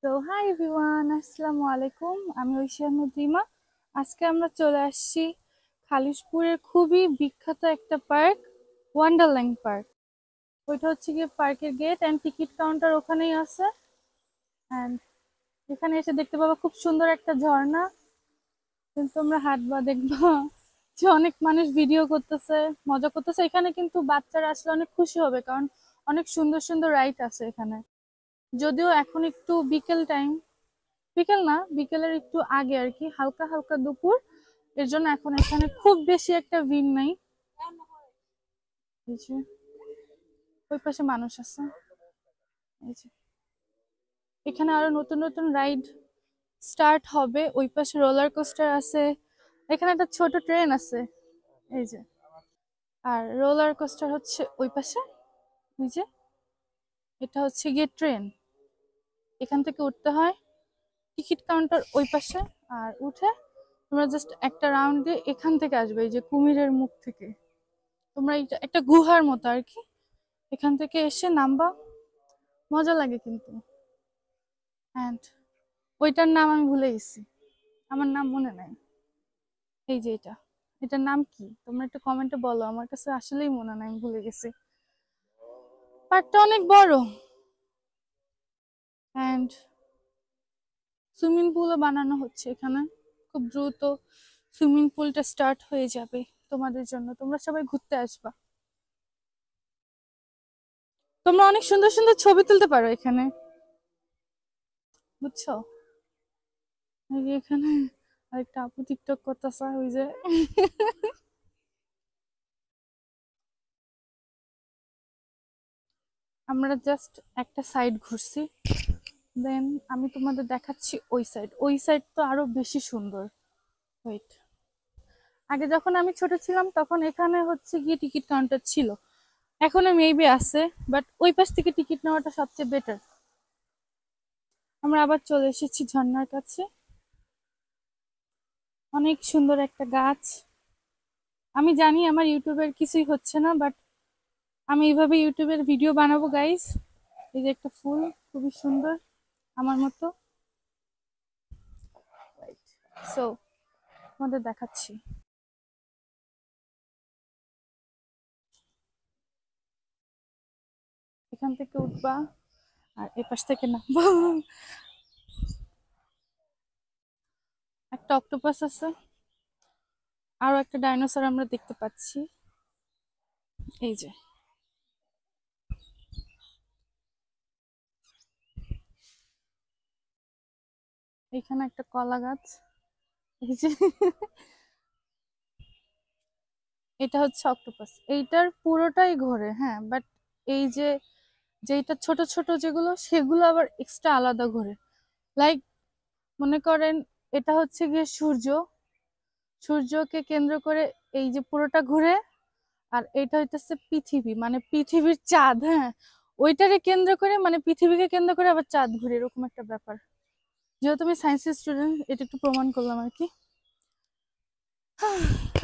তো hi everyone, আসসালামু আলাইকুম। আমি ঐশী আহমেদ রিমা। আজকে আমরা চলে আসছি খালিশপুরের খুবই বিখ্যাত একটা পার্ক, ওয়ান্ডারল্যান্ড পার্ক। ওইটা হচ্ছে গিয়ে পার্কের গেট অ্যান্ড টিকিট কাউন্টার ওখানেই আছে। অ্যান্ড এখানে এসে দেখতে পাবো খুব সুন্দর একটা ঝর্ণা। কিন্তু তোমরা হাঁটবা দেখবা যে অনেক মানুষ ভিডিও করতেছে, মজা করতেছে। এখানে কিন্তু বাচ্চারা আসলে অনেক খুশি হবে, কারণ অনেক সুন্দর সুন্দর রাইড আছে এখানে। যদিও এখন একটু বিকেল টাইম, বিকেল না, বিকেলের একটু আগে আর কি, হালকা হালকা দুপুর। এর জন্য এখন এখানে খুব বেশি একটা ভিড় নাই। এই যে ওই পাশে মানুষ আছে। এই যে এখানে আরো নতুন নতুন রাইড স্টার্ট হবে। ওই পাশে রোলার কোস্টার আছে, এখানে একটা ছোট ট্রেন আছে। এই যে, আর রোলার কোস্টার হচ্ছে ওই পাশে। এই যে এটা হচ্ছে গিয়ে ট্রেন, এখান থেকে উঠতে হয়। টিকিট কাউন্টার ওই পাশে। আর উঠে তোমরা জাস্ট একটা রাউন্ড দিয়ে এখান থেকে আসবে, এই যে কুমিরের মুখ থেকে। তোমরা এটা একটা গুহার মতো আর কি, এখান থেকে এসে নামবা। মজা লাগে কিন্তু। অ্যান্ড ওইটার নাম আমি ভুলে গেছি, আমার নাম মনে নাই। এই যে এটা, এটার নাম কি তোমরা একটু কমেন্টে বলো, আমার কাছে আসলেই মনে নাই, আমি ভুলে গেছি। পার্কটা অনেক বড়। অ্যান্ড সুইমিং পুলও বানানো হচ্ছে এখানে। খুব দ্রুত সুইমিং পুলটা স্টার্ট হয়ে যাবে তোমাদের জন্য, তোমরা সবাই ঘুরতে আসবা। তোমরা অনেক সুন্দর সুন্দর ছবি তুলতে পারো এখানে, বুঝছো? এই যে এখানে আরেকটা আপু টিকটক করতেছে, ওই যে আমরা জাস্ট একটা সাইড ঘুরছি, দেন আমি তোমাদের দেখাচ্ছি ওই সাইড। ওই সাইড তো আরো বেশি সুন্দর। ওয়েট, আগে যখন আমি ছোট ছিলাম তখন এখানে হচ্ছে গিয়ে টিকিট কাউন্টার ছিল, এখনো মেবি আছে, বাট ওই পাশ থেকে টিকিট নেওয়াটা সবচেয়ে বেটার। আমরা আবার চলে এসেছি ঝর্ণার কাছে। অনেক সুন্দর একটা গাছ। আমি জানি আমার ইউটিউবের কিছুই হচ্ছে না, বাট আমি এইভাবে ইউটিউবের ভিডিও বানাবো গাইস। এই যে একটা ফুল, খুবই সুন্দর, আমার মতো। সো তোমাদের দেখাচ্ছি। এখান থেকে উঠবা আর এপাশ থেকে নামবা। একটা অক্টোপাস আছে, আরো একটা ডাইনোসর আমরা দেখতে পাচ্ছি। এই যে এখানে একটা কলা গাছ। এই যে এটা হচ্ছে অক্টোপাস, এইটার পুরোটাই ঘোরে, হ্যাঁ, বাট এই যে যেটা ছোট ছোট যেগুলো সেগুলো আবার এক্সট্রা আলাদা ঘোরে। লাইক মনে করেন এটা হচ্ছে গিয়ে সূর্য, সূর্যকে কেন্দ্র করে এই যে পুরোটা ঘুরে। আর এটা হইতেছে পৃথিবী, মানে পৃথিবীর চাঁদ, হ্যাঁ, ওইটারে কেন্দ্র করে, মানে পৃথিবীকে কেন্দ্র করে আবার চাঁদ ঘুরে, এরকম একটা ব্যাপার। যেহেতু আমি সায়েন্সের স্টুডেন্ট, এটা একটু প্রমাণ করলাম আর কি।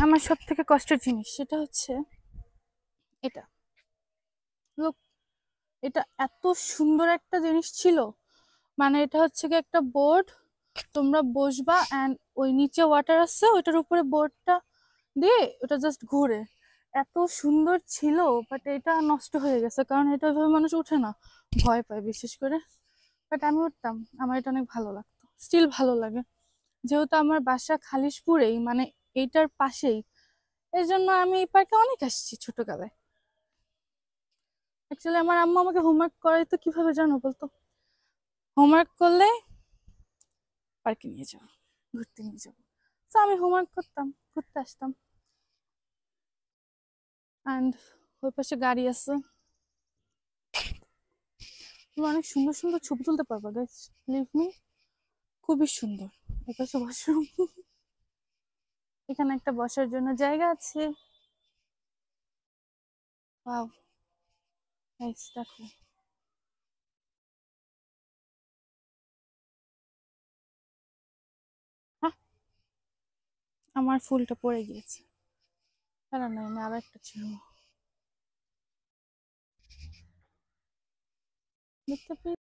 আমার সব থেকে কষ্টের জিনিস সেটা হচ্ছে এটা। লোক, এটা এত সুন্দর একটা জিনিস ছিল। মানে এটা হচ্ছে কি একটা বোর্ড, তোমরা বসবা অ্যান্ড ওই নিচে ওয়াটার আছে, ওইটার উপরে বোর্ডটা দিয়ে ওটা জাস্ট ঘুরে। এত সুন্দর ছিল, বাট এটা নষ্ট হয়ে গেছে, কারণ এটা ওইভাবে মানুষ উঠে না, ভয় পায় বিশেষ করে। বাট আমি উঠতাম, আমার এটা অনেক ভালো লাগতো, স্টিল ভালো লাগে। যেহেতু আমার বাসা খালিশপুরেই, মানে এইটার পাশেই, এই জন্য আমি এই পার্কে অনেক আসছি ছোটবেলায়। অ্যাকচুয়ালি আমার আম্মু আমাকে হোমওয়ার্ক করাইতো কিভাবে জানো বলতো? হোমওয়ার্ক করলে পার্কে নিয়ে যাও, ঘুরতে নিয়ে যাও। তো আমি হোমওয়ার্ক করতাম, ঘুরতে আসতাম। অ্যান্ড ওই পাশে গাড়ি আছে, তুমি অনেক সুন্দর সুন্দর ছবি তুলতে পারবা গাইস, বিলিভ মি, খুবই সুন্দর। ওই পাশে ওয়াশরুম, এখানে একটা বসার জন্য জায়গা আছে। ওয়াও গাইস, দেখো। হ্যাঁ, আমার ফুলটা পড়ে গিয়েছে, কারণ আমি আবার একটা ছিল, দেখতে পেয়ে